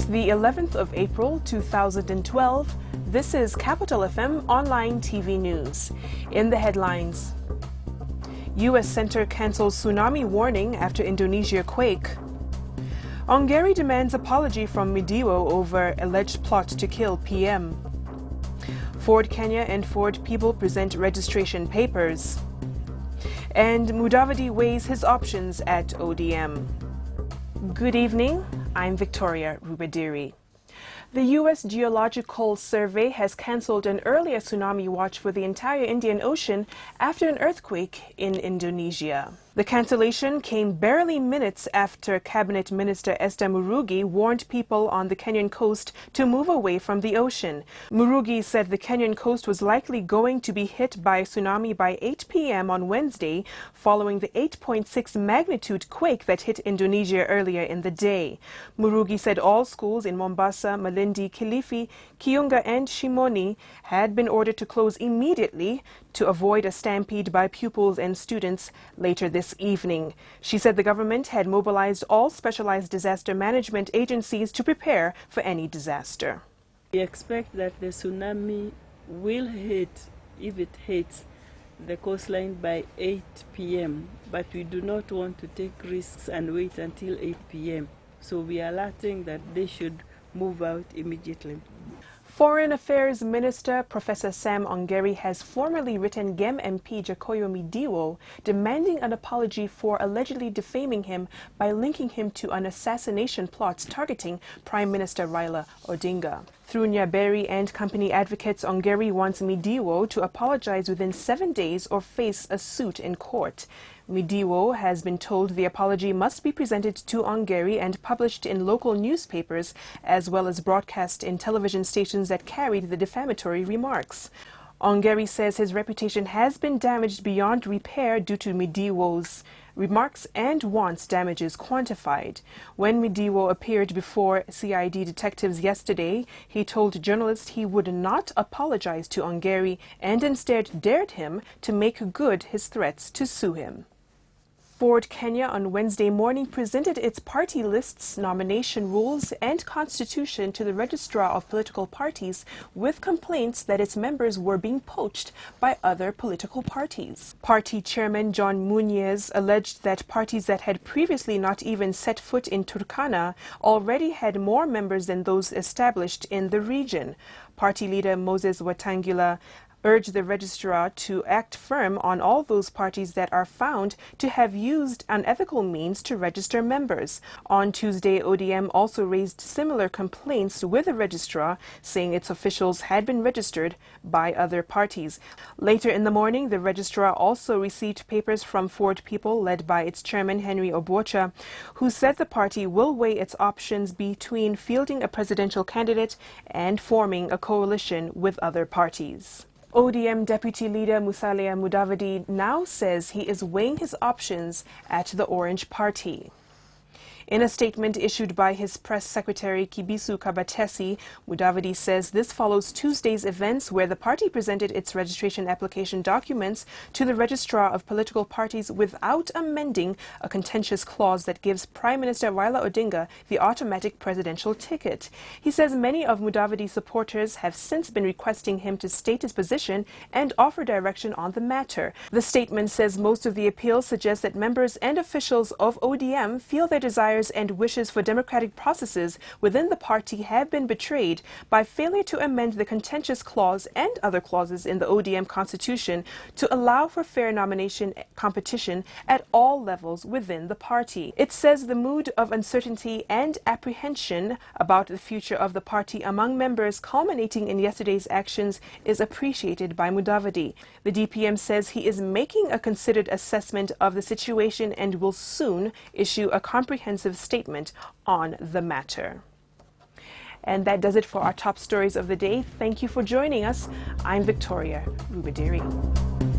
the 11th of April 2012. This is Capital FM Online TV News. In the headlines, U.S. Center cancels tsunami warning after Indonesia quake. Ongeri demands apology from Midiwo over alleged plot to kill PM. Ford Kenya and Ford People present registration papers. And Mudavadi weighs his options at ODM. Good evening, I'm Victoria Rubadiri. The U.S. Geological Survey has cancelled an earlier tsunami watch for the entire Indian Ocean after an earthquake in Indonesia. The cancellation came barely minutes after Cabinet Minister Esther Murugi warned people on the Kenyan coast to move away from the ocean. Murugi said the Kenyan coast was likely going to be hit by a tsunami by 8 p.m. on Wednesday, following the 8.6 magnitude quake that hit Indonesia earlier in the day. Murugi said all schools in Mombasa, Malindi, Kilifi, Kiunga and Shimoni had been ordered to close immediately to avoid a stampede by pupils and students later this evening. She said the government had mobilized all specialized disaster management agencies to prepare for any disaster. We expect that the tsunami will hit, if it hits, the coastline by 8 p.m. But we do not want to take risks and wait until 8 p.m. So we are alerting that they should move out immediately. Foreign Affairs Minister Professor Sam Ongeri has formally written GEM MP Jacoyo Midiwo demanding an apology for allegedly defaming him by linking him to an assassination plot targeting Prime Minister Raila Odinga. Through Nyaberi and company advocates, Ongeri wants Midiwo to apologize within 7 days or face a suit in court. Midiwo has been told the apology must be presented to Ongeri and published in local newspapers, as well as broadcast in television stations that carried the defamatory remarks. Ongeri says his reputation has been damaged beyond repair due to Midiwo's remarks and wants damages quantified. When Midiwo appeared before CID detectives yesterday, he told journalists he would not apologize to Ongeri and instead dared him to make good his threats to sue him. Ford Kenya on Wednesday morning presented its party lists, nomination rules and constitution to the Registrar of Political Parties with complaints that its members were being poached by other political parties. Party Chairman John Munyes alleged that parties that had previously not even set foot in Turkana already had more members than those established in the region. Party leader Moses Wetangula urged the registrar to act firm on all those parties that are found to have used unethical means to register members. On Tuesday, ODM also raised similar complaints with the registrar, saying its officials had been registered by other parties. Later in the morning, the registrar also received papers from Ford People, led by its chairman Henry Obuocha, who said the party will weigh its options between fielding a presidential candidate and forming a coalition with other parties. ODM Deputy Leader Musalia Mudavadi now says he is weighing his options at the Orange Party. In a statement issued by his press secretary Kibisu Kabatesi, Mudavadi says this follows Tuesday's events where the party presented its registration application documents to the Registrar of Political Parties without amending a contentious clause that gives Prime Minister Raila Odinga the automatic presidential ticket. He says many of Mudavadi's supporters have since been requesting him to state his position and offer direction on the matter. The statement says most of the appeals suggest that members and officials of ODM feel their desires and wishes for democratic processes within the party have been betrayed by failure to amend the contentious clause and other clauses in the ODM constitution to allow for fair nomination competition at all levels within the party. It says the mood of uncertainty and apprehension about the future of the party among members culminating in yesterday's actions is appreciated by Mudavadi. The DPM says he is making a considered assessment of the situation and will soon issue a comprehensive statement on the matter. And that does it for our top stories of the day. Thank you for joining us. I'm Victoria Rubadiri.